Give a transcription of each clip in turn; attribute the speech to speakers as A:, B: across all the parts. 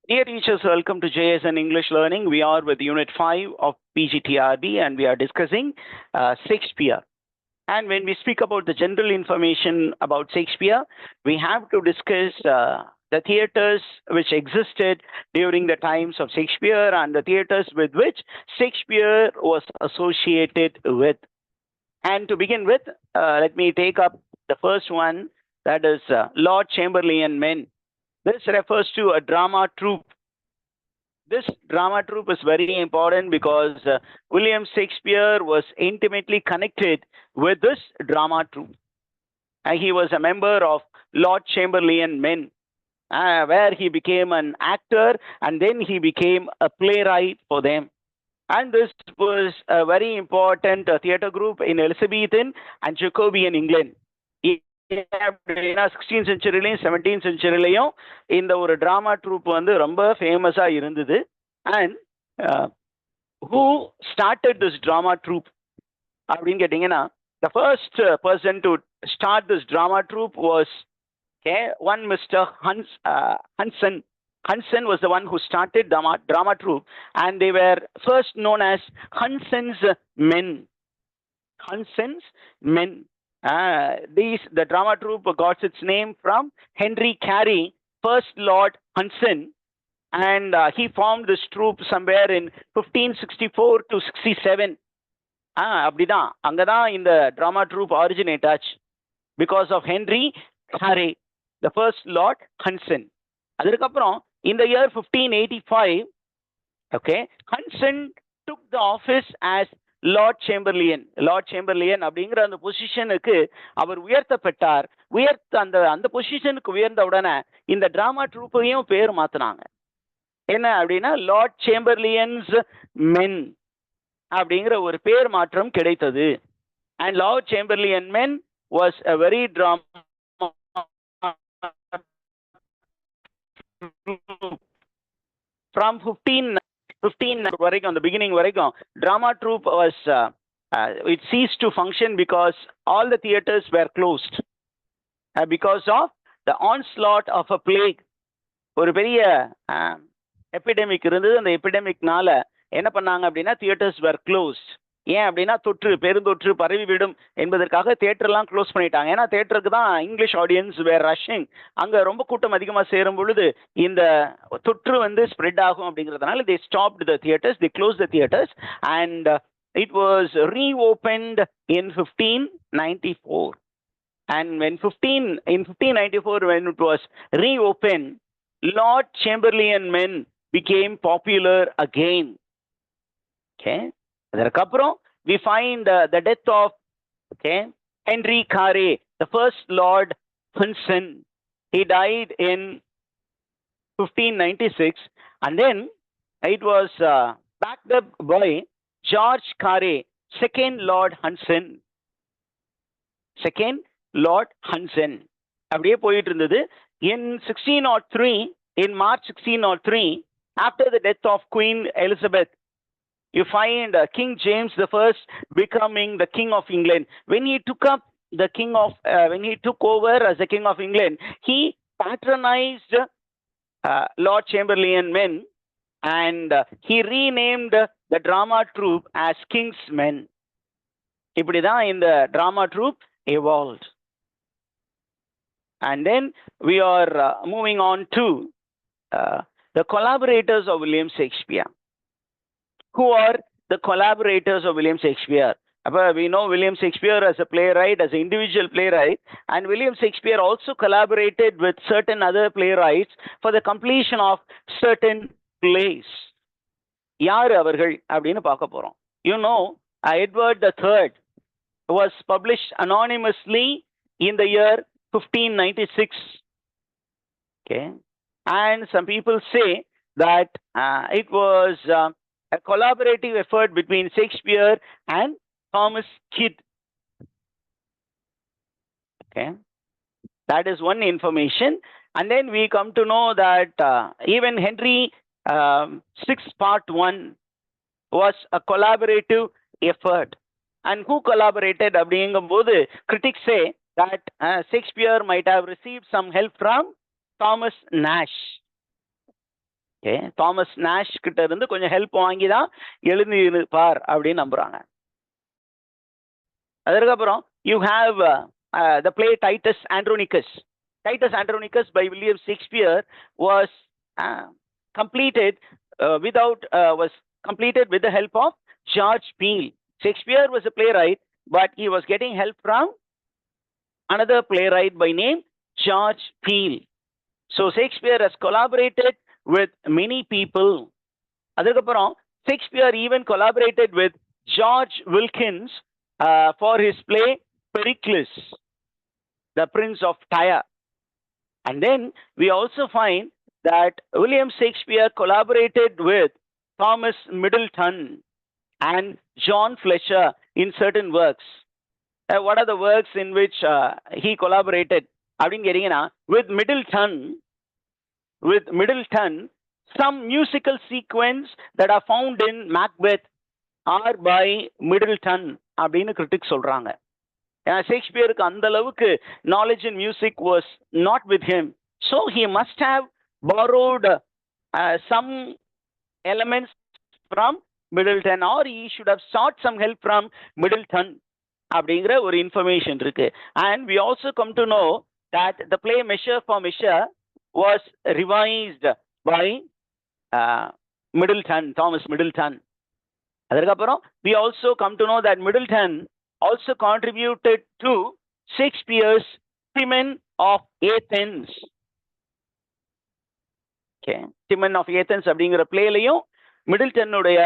A: Dear teachers, welcome to JSN English Learning. We are with Unit 5 of PGTRB and we are discussing Shakespeare. And when we speak about the general information about Shakespeare, we have to discuss the theaters which existed during the times of Shakespeare and the theaters with which Shakespeare was associated with. And to begin with, let me take up the first one, that is Lord Chamberlain Men. This refers to a drama troupe. This drama troupe is very important because William Shakespeare was intimately connected with this drama troupe. He was a member of Lord Chamberlain Men, where he became an actor and then he became a playwright for them. And this was a very important theatre group in Elizabethan and Jacobean England. 16th centuryலையும் 17th centuryலையும் இந்த ஒரு drama troupe வந்து ரொம்ப ஃபேமஸா இருந்தது. And who started this drama troupe அப்படின்னு கேட்டீங்கன்னா, the first person to start this drama troupe was one Mr. Hansen. Hansen was the one who started drama troupe, and they were first known as Hansen's Men. Hansen's Men. The drama troupe got its name from Henry Carey, first Lord Hansen, and he formed this troupe somewhere in 1564 to 67. அப்படிதான் அங்கதான் இந்த drama troupe originate ஆச்சு because of Henry Carey, the first Lord Hansen. அதுக்கப்புறம் in the year 1585, Hansen took the office as Lord Chamberlain அப்படிங்கிற அந்த பொசிஷனுக்கு அவர் உயர்த்தப்பட்டார். அந்த பொசிஷனுக்கு உயர்ந்த உடனே இந்த டிராமா ட்ரூப்பையும் பேர் மாத்தினாங்க. என்ன அப்படின்னா, லார்ட் சேம்பர்லியன்ஸ் மென் அப்படிங்கிற ஒரு பேர் மாற்றம் கிடைத்தது. And Lord Chamberlain Men was a very drama from 15 வரைக்கும், அந்த பிகினிங் வரைக்கும் drama troupe was it ceased to function because all the theaters were closed because of the onslaught of a plague. ஒரு பெரிய எபிடமிக் இருந்தது. அந்த எபிடமிக்னால என்ன பண்ணாங்க அப்படின்னா, தியேட்டர்ஸ் were closed. ஏன் அப்படின்னா, பெருந்தொற்று பரவிவிடும் என்பதற்காக தியேட்டர்லாம் க்ளோஸ் பண்ணிட்டாங்க. ஏன்னா தியேட்டருக்கு தான் இங்கிலீஷ் ஆடியன்ஸ் வேர் ரஷ்ஷிங். அங்கே ரொம்ப கூட்டம் அதிகமாக சேரும் பொழுது இந்த தொற்று வந்து ஸ்ப்ரெட் ஆகும் அப்படிங்கிறதுனால they stopped the theaters, they closed the theaters, and it was reopened in 1594. And in 1594, when it was reopened, Lord Chamberlain Men became popular again. அதற்கப்புறம் we find the death of Henry Carey, the first Lord Hansen. He died in 1596, and then it was backed up by George Carey, second Lord Hansen. அப்படியே போயிட்டு இருந்தது. In 1603, in March 1603, after the death of Queen Elizabeth, you find King James the First becoming the King of England. When he took over as the King of England, he patronized Lord Chamberlain Men, and he renamed the drama troupe as King's Men. இப்படிதான் இந்த drama troupe evolved. And then we are moving on to the collaborators of William Shakespeare. Who are the collaborators of William Shakespeare? We know William Shakespeare as a playwright, as an individual playwright, and William Shakespeare also collaborated with certain other playwrights for the completion of certain plays. யார் அவர்கள் அப்படின்னு பார்க்க போறோம். You know, Edward III was published anonymously in the year 1596. And some people say that it was a collaborative effort between Shakespeare and Thomas Kidd. That is one information. And then we come to know that even Henry VI Part 1 was a collaborative effort. And who collaborated? அப்படிங்கும்போது critics say that Shakespeare might have received some help from Thomas Nash. Okay, Thomas Nash கிட்ட இருந்து கொஞ்சம் help வாங்கி தான் எழுந்திருப்பார் அப்படின்னு நம்புறாங்க. அதுக்கப்புறம் you have the play Titus Andronicus. Titus Andronicus by William Shakespeare was completed was completed with the help of George Peele. Shakespeare was a playwright, but he was getting help from another playwright by name George Peele. So Shakespeare has collaborated with many people. Adukappuram Shakespeare even collaborated with George Wilkins for his play Pericles, the Prince of Tyre. And then we also find that William Shakespeare collaborated with Thomas Middleton and John Fletcher in certain works. What are the works in which he collaborated? With Middleton, some musical sequence that are found in Macbeth are by Middleton அப்படின்னு critics சொல்றாங்க. ஷேக்ஸ்பியருக்கு அந்த அளவுக்கு knowledge in music was not with him, so he must have borrowed some elements from Middleton, or he should have sought some help from Middleton அப்படிங்கிற ஒரு information இருக்கு. And we also come to know that the play Measure for Measure was revised by Middleton, Thomas Middleton. அதுக்கப்புறம் we also come to know that Middleton also contributed to Shakespeare's Timon of Athens. Okay, Timon of Athens அப்படிங்கிற பிளேலையும் மிடில்டனுடைய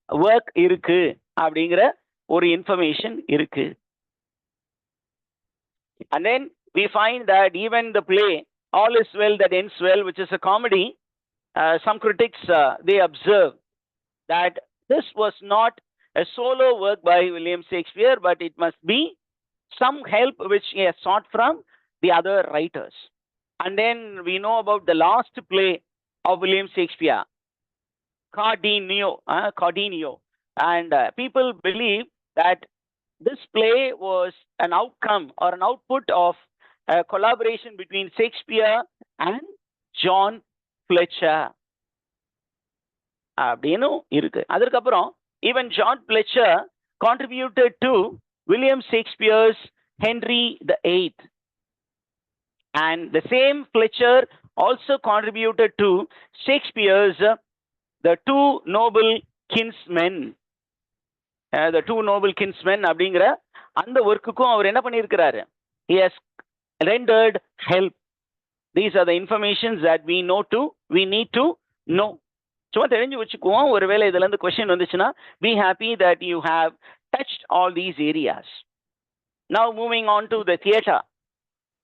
A: work இருக்கு அப்படிங்கிற ஒரு information இருக்கு. And then we find that even the play All Is Well That Ends Well, which is a comedy, some critics they observe that this was not a solo work by William Shakespeare, but it must be some help which he has sought from the other writers. And then we know about the last play of William Shakespeare, Cardenio. And people believe that this play was an outcome or an output of a collaboration between Shakespeare and John Fletcher. அப்படின்னு இருக்கு. அதுக்கப்புறம் even John Fletcher contributed to William Shakespeare's Henry VIII. And the same Fletcher also contributed to Shakespeare's The Two Noble Kinsmen. The Two Noble Kinsmen அப்படிங்கிற அந்த ஒர்க்குக்கும் அவர் என்ன பண்ணியிருக்கிறாரு? He has rendered help. These are the informations that we need to know. சும்மா தெரிஞ்சு வச்சுக்குவோம். ஒருவேளை இதுல இருந்து கொஸ்டின் வந்துச்சுன்னா be happy that you have touched all these areas. Now moving on to the theater.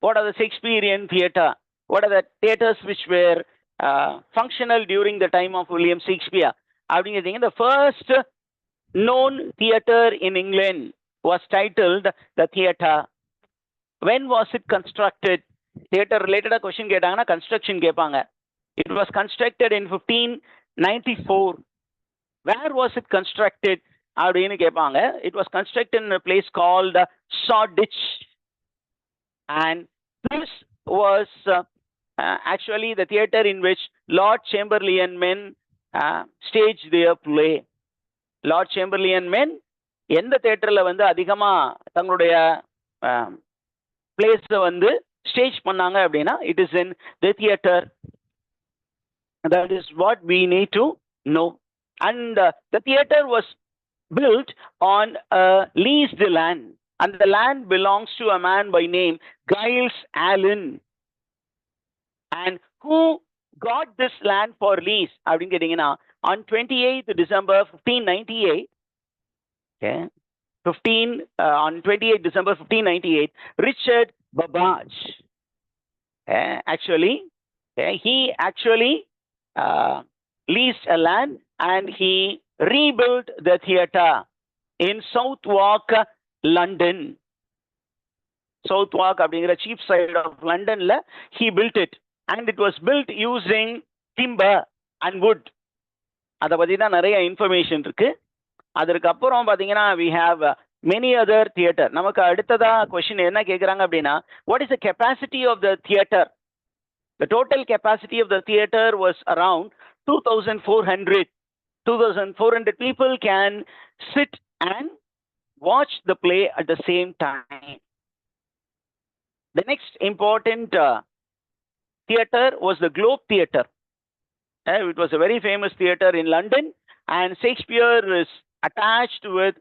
A: What are the Shakespearean theater? What are the theaters which were functional during the time of William Shakespeare? The first known theater in England was titled the theater. When was it constructed? Theater related question கேட்டாங்கன்னா construction கேட்பாங்க. It was constructed in 1594. Where was it constructed? அப்படின்னு கேட்பாங்க. It was constructed in a place called Shoreditch. And this was actually the theater in which Lord Chamberlain men staged their play. Lord Chamberlain men எந்த தியேட்டர்ல வந்து அதிகமா தங்களுடைய place வந்து stage பண்ணாங்க அப்படின்னா it is in the theatre. That is what we need to know. And the theater was built on a leased land, and the land belongs to a man by name Giles Allen. And who got this land for lease? அப்படின்னு கேட்டீங்கன்னா on 28th December 1598, okay, on 28th December 1598, Richard Babbage he actually leased a land and he rebuilt the theater in Southwark, London. Southwark அப்படிங்கிற cheap side of Londonல he built it, and it was built using timber and wood. அதை பற்றி தான் நிறைய information இருக்கு. அதுக்கப்புறம் பார்த்தீங்கன்னா we have many other theater. நமக்கு அடுத்ததா கொஸ்டின் என்ன கேட்குறாங்க அப்படின்னா what is the capacity of the theater? The total capacity of the theater was around 2,400 people can sit and watch the play at the same time. The next important theater was the Globe Theater. It was a very famous theater in London, and Shakespeare is attached with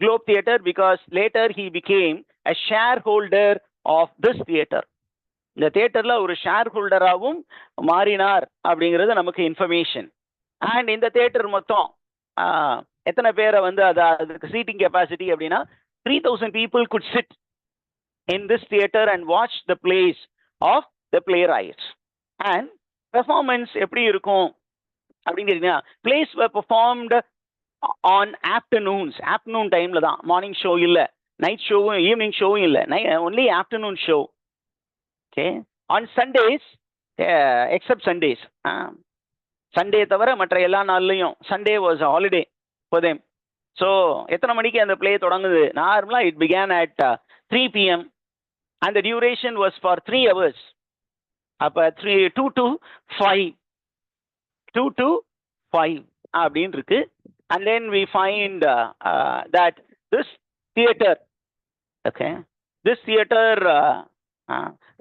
A: Globe Theater because later he became a shareholder of this theater. இந்த தியேட்டர்ல ஒரு share ஹோல்டராகவும் மாறினார் அப்படிங்கிறது நமக்கு information. And இந்த theatre மொத்தம் எத்தனை பேரை வந்து அதுக்கு சீட்டிங் கெப்பாசிட்டி அப்படின்னா 3,000 people could sit in this theater and watch the plays of the playwrights. And performance எப்படி இருக்கும் அப்படின்னு கேட்டீங்கன்னா, plays were performed on afternoon டைம்ல தான். மார்னிங் ஷோ இல்லை, நைட் ஷோவும் ஈவினிங் ஷோவும் இல்லை, only afternoon show. Okay. On Sundays, except Sundays, Sunday தவிர மற்ற எல்லா நாள்லையும், Sunday was a holiday for them. So எத்தனை மணிக்கு அந்த பிளே தொடங்குது? நார்மலா it began at 3 p.m. and the duration was for 3 hours. அப்ப 2 to 5 அப்படின்னு இருக்கு. And then we find that this theater, okay, this theater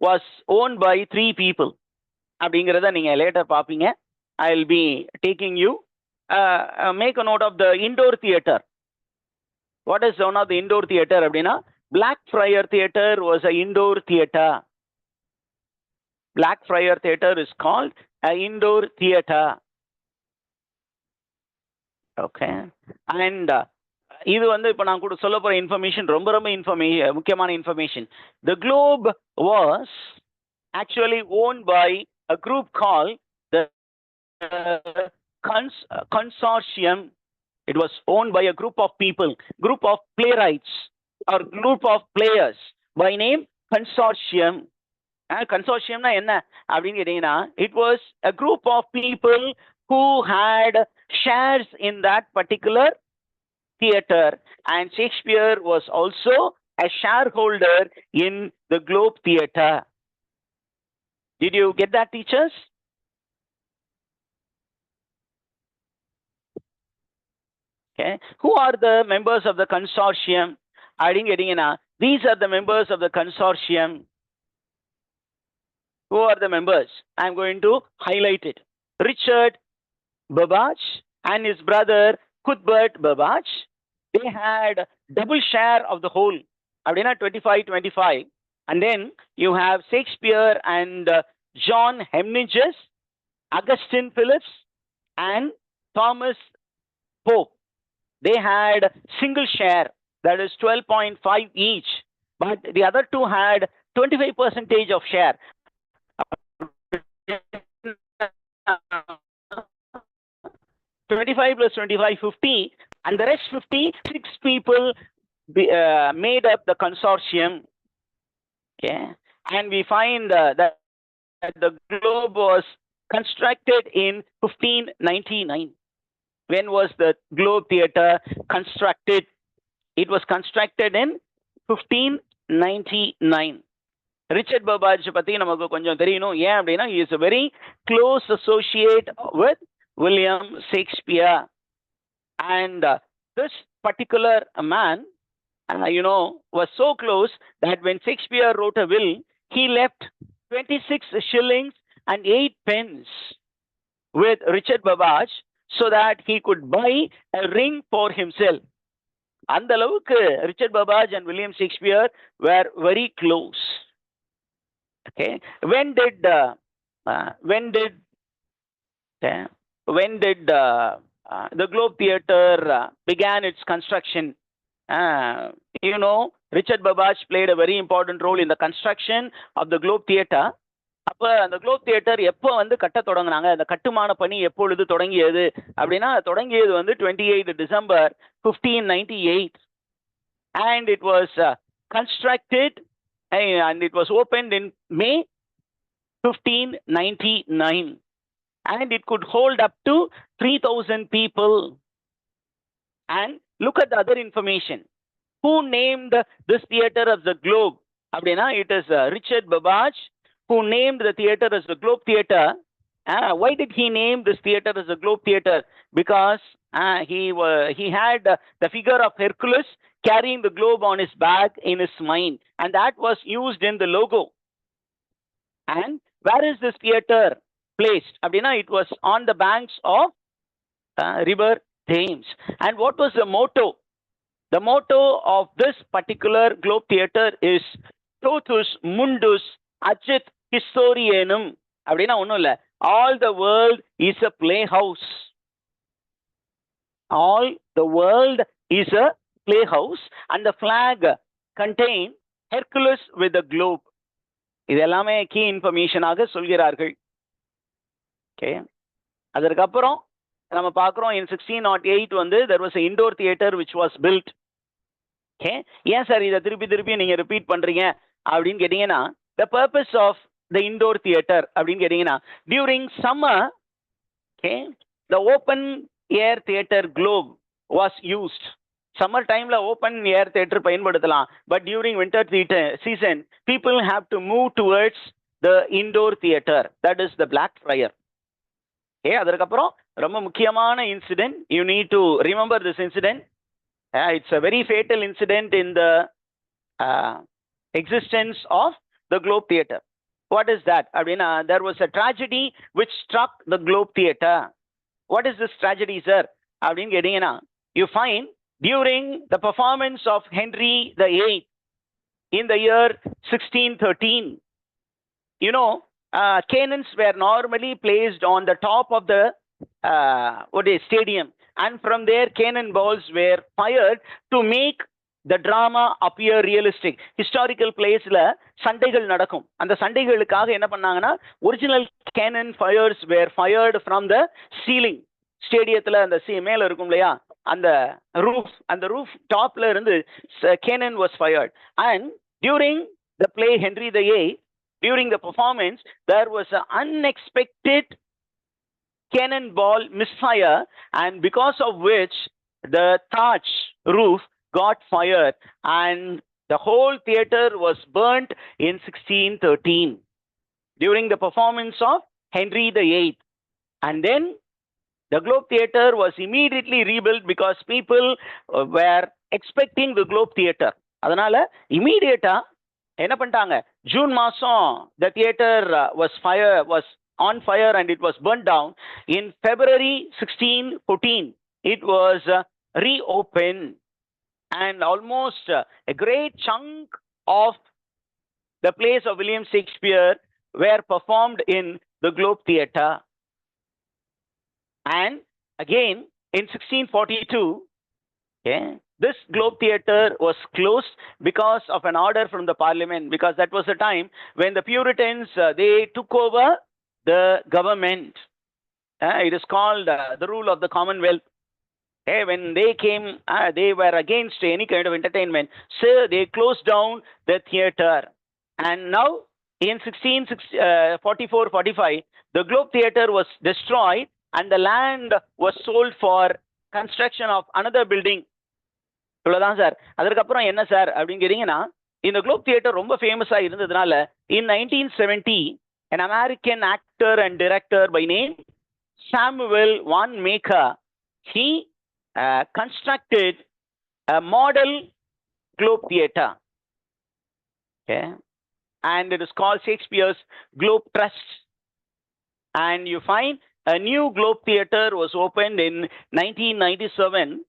A: was owned by 3 people. அப்படிங்கிறத நீங்க லேட்டர் பார்ப்பீங்க. I'll be taking you. Make a note of the indoor theater. What is one of the indoor theater அப்படின்னா, Blackfriars Theater was an indoor theater. Blackfriars Theater is called an indoor theater. Okay. And இது வந்து இப்போ நான் கூட சொல்ல போற information ரொம்ப முக்கியமான information. The Globe was actually owned by a group called the consortium. It was owned by a group of people, group of playwrights or group of players by name consortium. Consortiumனா என்ன அப்படின்னு கேட்டீங்கன்னா, it was a group of people who had shares in that particular theater, and Shakespeare was also a shareholder in the Globe Theater. Did you get that, teachers? Okay. Who are the members of the consortium? These are the members of the consortium. Who are the members? I'm going to highlight it. Richard Babbage and his brother Cuthbert Babbage. They had double share of the whole. 25. And then you have Shakespeare and John Hemninges, Augustine Phillips, and Thomas Pope. They had single share, that is 12.5 each. But the other two had 25% of share. 25 plus 25, 50, and the rest 56 people made up the consortium. Okay, and we find that the Globe was constructed in 1599. When was the Globe Theater constructed? It was constructed in 1599. Richard Babbage பத்தி நமக்கு கொஞ்சம் தெரியணும். ஏன் அப்படின்னா, he is a very close associate with William Shakespeare. And this particular man, was so close that when Shakespeare wrote a will, he left 26 shillings and 8 pence with Richard Babbage so that he could buy a ring for himself. அந்த அளவுக்கு Richard Babbage and William Shakespeare were very close. Okay. When did the Globe Theater began its construction? Richard Babbage played a very important role in the construction of the Globe Theater. அப்ப அந்த Globe theatre எப்போ வந்து கட்ட தொடங்கினாங்க, அந்த கட்டுமான பணி எப்பொழுது தொடங்கியது அப்படின்னா, தொடங்கியது வந்து 28 December 1598, and it was constructed and it was opened in May 1599, and it could hold up to 3,000 people. And look at the other information. Who named this theater as the Globe? Abdina, it is Richard Babbage who named the theater as the Globe Theater. Why did he name this theater as a Globe Theater? Because he had the figure of Hercules carrying the globe on his back in his mind, and that was used in the logo. And where is this theater placed? Abdina, it was on the banks of river Thames. And what was the motto? The motto of this particular Globe Theater is Totus Mundus Agit Historianum. Abdina ஒன்றும் இல்லை, all the world is a playhouse. All the world is a playhouse, and the flag contains Hercules with a globe. இது எல்லாமே key இன்ஃபர்மேஷனாக சொல்கிறார்கள். Okay, அதற்கப்புறம் நம்ம பார்க்குறோம் in 1608 வந்து there was an indoor theater which was built. Okay, ஏன் sir இதை திருப்பி நீங்கள் ரிப்பீட் பண்ணுறீங்க அப்படின்னு கேட்டிங்கன்னா, the purpose of the indoor theater அப்படின்னு கேட்டிங்கன்னா, during summer, okay, the open air theater globe was used. Summer timeல open air theater பயன்படுத்தலாம், but during winter season people have to move towards the indoor theater, that is the Blackfriars. Okay, அதற்கப்புறம் ரொம்ப முக்கியமான incident, you need to remember this incident. It's a very fatal incident in the existence of the Globe Theater. What is that? Abdina, there was a tragedy which struck the Globe Theater. What is this tragedy, sir? Abdin getting you find during the performance of Henry VIII in the year 1613, you know, cannons were normally placed on the top of the stadium, and from there cannon balls were fired to make the drama appear realistic. Historical placeல சண்டைகள் நடக்கும், அந்த சண்டைகளுக்காக என்ன பண்ணாங்கன்னா, original cannon fires were fired from the ceiling. ஸ்டேடியத்துல அந்த மேல இருக்கும் இல்லையா, அந்த roof டாப்ல இருந்து cannon was fired. And during the play Henry VIII, during the performance, there was an unexpected cannonball misfire, and because of which the thatch roof got fired and the whole theater was burnt in 1613 during the performance of Henry VIII. And then the Globe Theater was immediately rebuilt because people were expecting the Globe Theater. அதனால immediately என்ன பண்ணிட்டாங்க, June மாசம் the theater was on fire and it was burnt down. In February 1614 it was reopened, and almost a great chunk of the plays of William Shakespeare were performed in the Globe Theater. And again in 1642, okay, this Globe Theater was closed because of an order from the Parliament, because that was the time when the Puritans they took over the government. It is called the rule of the Commonwealth. Hey, when they came, they were against any kind of entertainment, so they closed down the theater. And now in 1644-45, the Globe Theater was destroyed and the land was sold for construction of another building. இவ்வளவுதான் sir. அதற்கப்புறம் என்ன sir அப்படின்னு கேட்டீங்கன்னா, இந்த Globe theatre ரொம்ப ஃபேமஸா இருந்ததுனால in 1970 an American actor and director by name Samuel Wanmaker, he constructed a model Globe Theater. Okay, and it is called Shakespeare's Globe Trust. And you find a new Globe Theater was opened in 1997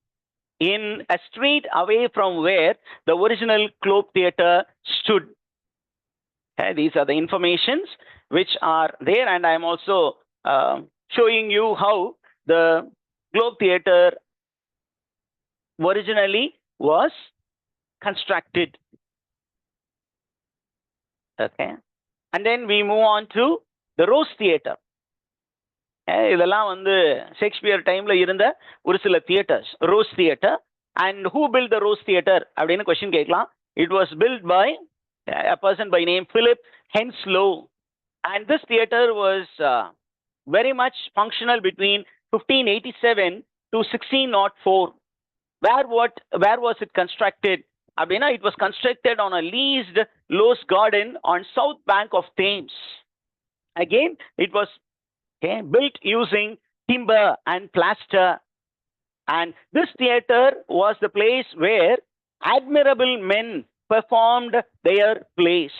A: in a street away from where the original Globe Theater stood. Okay, these are the informations which are there, and I am also showing you how the Globe Theater originally was constructed. Okay, and then we move on to the Rose Theater. இதெல்லாம் வந்து Shakespeare டைம்ல இருந்த ஒரு சில theatres. Rose theatre. And who built the Rose theatre அப்படின்னு question கேட்கலாம். It was built by a person by name Philip Henslow, and this theater was very much functional between 1587 to 1604. Where was it constructed? Abdina, it was constructed on a leased Rose Garden on south bank of Thames. Again, it was Okay, built using timber and plaster. And this theater was the place where admirable men performed their plays.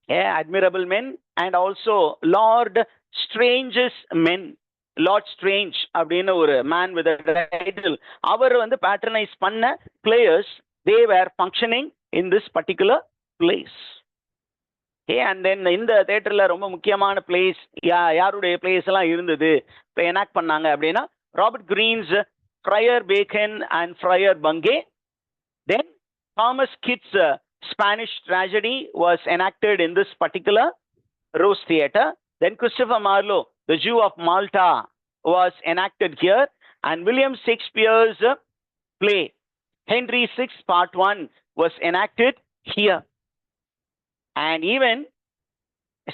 A: Yeah, admirable men and also Lord Strange's men. Lord Strange அப்படின்னு ஒரு man with title, அவர் வந்து patronise பண்ண players, they were functioning in this particular place. Okay, and then இந்த தேட்டரில் ரொம்ப முக்கியமான place யாருடைய பிளேஸ் எல்லாம் இருந்தது இப்போ எனாக்ட் பண்ணாங்க அப்படின்னா, Robert Greene's Friar Bacon and Friar Bungay. Then Thomas Kyd's Spanish tragedy was enacted in this particular Rose Theater. Then Christopher Marlowe, the Jew of Malta, was enacted here. And William Shakespeare's play, Henry VI Part 1, was enacted here. And even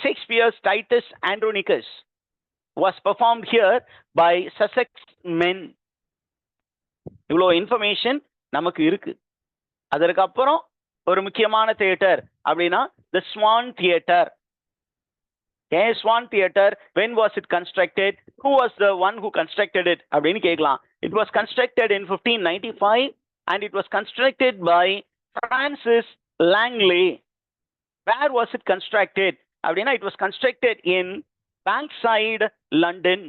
A: Shakespeare's Titus Andronicus was performed here by Sussex men. இவ்வளோ information நமக்கு இருக்கு. அதற்கு அப்புறம் ஒரு முக்கியமான theatre அப்படின்னா the Swan Theater. Okay, Swan Theater, when was it constructed? Who was the one who constructed it அப்படின்னு கேட்கலாம். It was constructed in 1595 and it was constructed by Francis Langley. Where was it constructed அப்படின்னா, it was constructed in Bankside, London.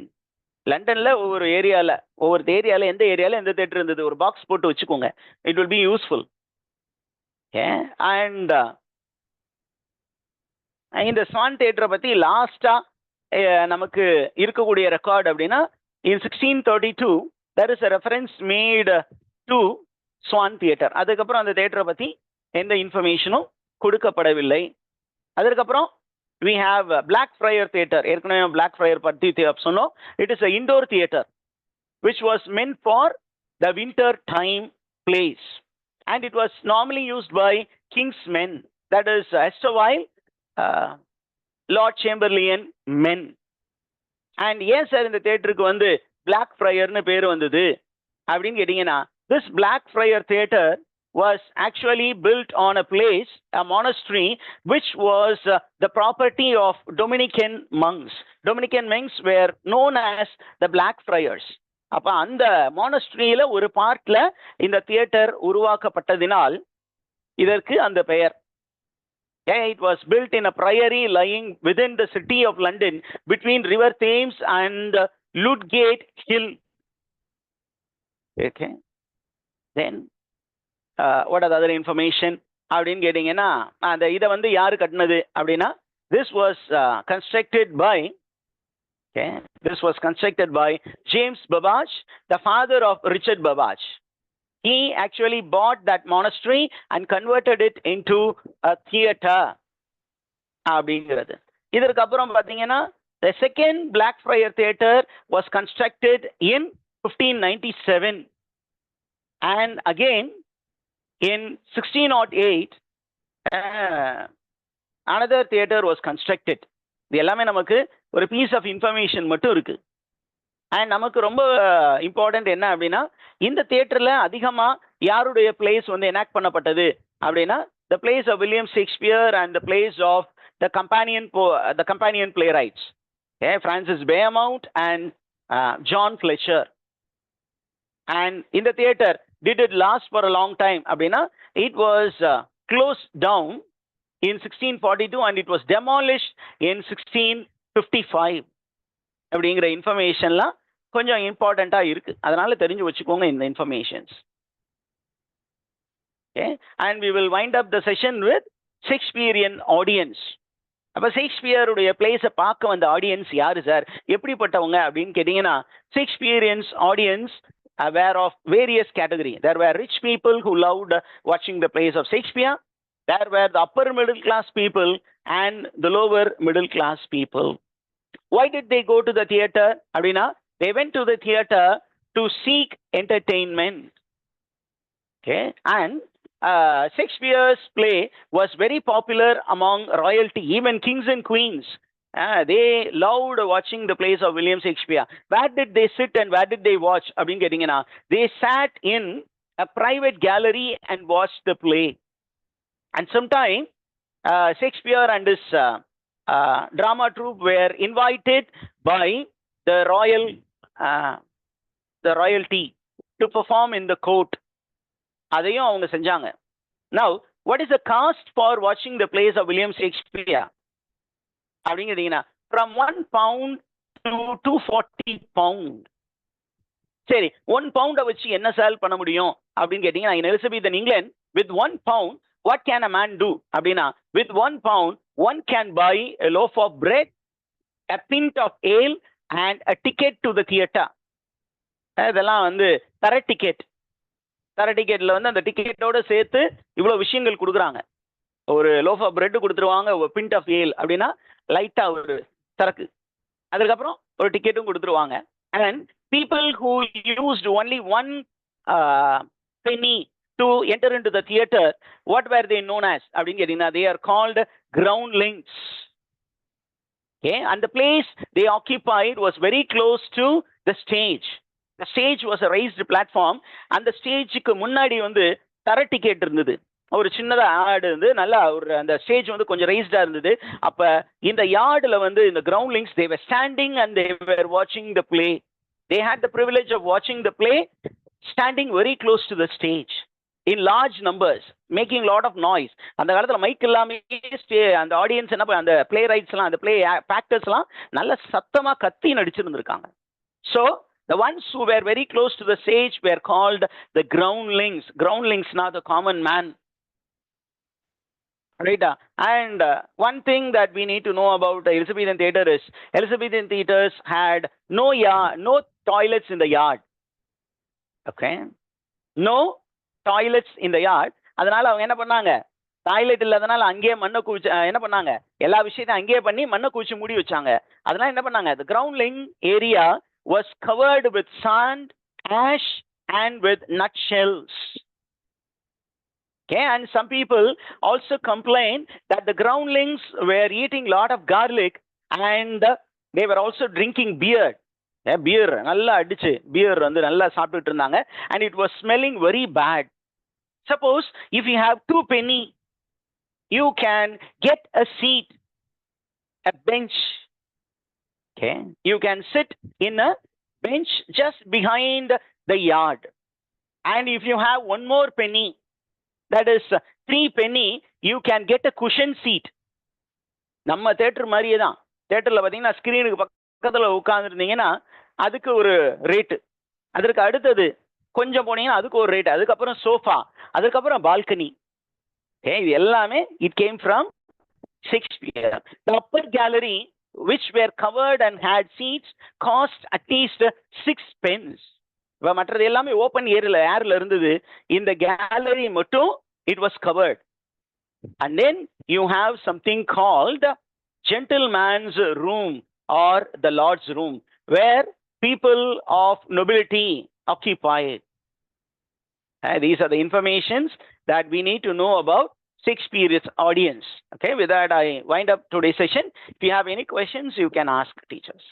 A: லண்டன்ல ஒவ்வொரு ஏரியால எந்த ஏரியால எந்த theatre இருந்தது ஒரு பாக்ஸ் போட்டு வச்சுக்கோங்க. It will be useful. Okay, and இந்த ஸ்வான் தியேட்டரை பற்றி லாஸ்டாக நமக்கு இருக்கக்கூடிய ரெக்கார்ட் அப்படின்னா, in 1632 there is a reference made to Swan Theater. அதுக்கப்புறம் அந்த தியேட்டரை பற்றி எந்த இன்ஃபர்மேஷனும் கொடுக்கப்படவில்லை. அதுக்கப்புறம் we have Blackfriars Theater. ஏற்கனவே Blackfriars பற்றி சொன்னோம். It is a indoor theater which was meant for the winter time plays. And it was normally used by king's men, that is erstwhile Lord Chamberlain men. And yes sir, இந்த தியேட்டருக்கு வந்து Blackfriarsனு பேர் வந்தது அப்படின்னு கேட்டீங்கன்னா, this Blackfriars Theater was actually built on a place, a monastery, which was the property of Dominican monks. Dominican monks were known as the Blackfriars. அப்ப அந்த மானஸ்ட்ரியில ஒரு பார்ட்ல இந்த தியேட்டர் உருவாக்கப்பட்டதினால் இதற்கு அந்த பெயர். It was built in a priory lying within the city of London between River Thames and Ludgate Hill. Okay, then what are the other information அப்படின்னு கேட்டீங்கன்னா, அந்த இதை வந்து யாரு கட்டினது அப்படின்னா, this was constructed by James Babbage, the father of Richard Babbage. He actually bought that monastery and converted it into a theater அப்படிங்கிறது. இதற்கு அப்புறம் பார்த்தீங்கன்னா, the second Blackfriars Theater was constructed in 1597 and again in 1608 another theater was constructed. இது எல்லாமே நமக்கு ஒரு piece of information மட்டும் இருக்கு. அண்ட் நமக்கு ரொம்ப இம்பார்ட்டன்ட் என்ன அப்படின்னா, இந்த தியேட்டரில் அதிகமாக யாருடைய பிளேஸ் வந்து எனாக்ட் பண்ணப்பட்டது அப்படின்னா, the plays of William Shakespeare and the plays of the companion playwrights, Francis Beaumont and John Fletcher. And இந்த theatre did it last for a long time அப்படின்னா, it was close down in 1642 and it was demolished in 1655 அப்படிங்கிற இன்ஃபர்மேஷன்லாம் கொஞ்சம் இம்பார்ட்டண்ட்டாக இருக்கு. அதனால தெரிஞ்சு வச்சுக்கோங்க இந்த informations. Okay, and we will wind up the session with Shakespearean audience. அப்போ ஷேக்ஸ்பியருடைய பிளேஸை பார்க்க வந்த ஆடியன்ஸ் யாரு சார், எப்படிப்பட்டவங்க அப்படின்னு கேட்டிங்கன்னா, ஷேக்ஸ்பியரியன்ஸ் audience were of various category. There were rich people who loved watching the plays of Shakespeare. There were the upper middle class people and the lower middle class people. Why did they go to the theater? Abdina, they went to the theater to seek entertainment. Okay, and Shakespeare's play was very popular among royalty, even kings and queens. They loved watching the plays of William Shakespeare. Where did they sit and where did they watch? Abdin kettingena, they sat in a private gallery and watched the play. And sometime Shakespeare and his drama troupe were invited by the royalty to perform in the court. அதையும் அவங்க செஞ்சாங்க. Now, what is the cost for watching the plays of William Shakespeare? அப்படிங்கிறீங்கன்னா from £1 to 240 pound. சரி, £1 வச்சு என்ன sale பண்ண முடியும் அப்படின்னு கேட்டீங்கன்னா, in Elizabethan England, with £1, what can a man do? அப்படின்னா, with £1, one can buy a loaf of bread, a pint of ale, and a ticket to the theater. இதெல்லாம் வந்து தர டிக்கெட்ல வந்து அந்த டிக்கெட்டோட சேர்த்து இவ்வளவு விஷயங்கள் கொடுக்குறாங்க. ஒரு லோஃப் ஆஃப் பிரெட் கொடுத்துருவாங்க, ஒரு பிண்ட் ஆஃப் ஏல் அப்படின்னா லைட்டா ஒரு சரக்கு, அதுக்கப்புறம் ஒரு டிக்கெட்டும் கொடுத்துருவாங்க. And people who used only one penny to enter into the theater, what were they known as அப்படின்னு கேட்டீங்கன்னா, they are called groundlings. Okay, and the place they occupied was very close to the stage. The stage was a raised platform. அந்த ஸ்டேஜுக்கு முன்னாடி வந்து தர ticket இருந்தது, ஒரு சின்னதா ஆடு இருந்து நல்லா ஒரு அந்த ஸ்டேஜ் வந்து கொஞ்சம் ரைஸ்டா இருந்தது. அப்ப இந்த யார்டுல வந்து இந்த கிரவுண்ட்லிங்ஸ் they were standing and they were watching the play. They had the privilege of watching the play standing very close to the stage in large numbers, making lot of noise. அந்த காலத்துல mic இல்லாம அந்த audience என்ன அந்த play rights எல்லாம், அந்த play actors எல்லாம் நல்ல சத்தமா கத்தி நடிச்சிருந்திருக்காங்க. So the ones who were very close to the stage were called the groundlings. Groundlings, not the common man. Right? And one thing that we need to know about Elizabethan theater is Elizabethan theaters had no toilets in the yard. Okay? No toilets in the yard. அதனால அவங்க என்ன பண்ணாங்க, toilet இல்லாதனால அங்கேயே மண்ணை குவிச்சு என்ன பண்ணாங்க, எல்லா விஷயத்தையும் அங்கேயே பண்ணி மண்ணை குவிச்சு மூடி வச்சாங்க. அதனால என்ன பண்ணாங்க, the groundling area was covered with sand, ash, and with nutshells. Okay, and some people also complained that the groundlings were eating lot of garlic and they were also drinking beer. Beer நல்லா அடிச்சு beer வந்து நல்லா சாப்பிட்டுட்டு இருந்தாங்க, and it was smelling very bad. Suppose if you have 2 penny, you can get a seat, a bench. Okay, you can sit in a bench just behind the yard. And if you have 1 more penny, that is 3 penny, you can get a cushion seat. நம்ம theatre மாதிரியே தான். தியேட்டர்ல பாத்தீங்கன்னா ஸ்கிரீனுக்கு பக்கத்துல உட்கார்ந்துருந்தீங்கன்னா அதுக்கு ஒரு rate, அதற்கு அடுத்தது கொஞ்சம் போனீங்கன்னா அதுக்கு ஒரு ரேட், அதுக்கப்புறம் சோஃபா, அதுக்கப்புறம் பால்கனி. இது எல்லாமே it came from Shakespeare. The upper gallery, which were covered and had seats, cost at least 6 pence. மற்றது எல்லாமே ஓப்பன் ஏர்ல இருந்தது. இந்த கேலரி மட்டும் it was covered. And then you have something called gentleman's room or the lord's room, where people of nobility occupied. These are the informations that we need to know about Shakespeare's audience. Okay, with that I wind up today's session. If you have any questions, you can ask teachers.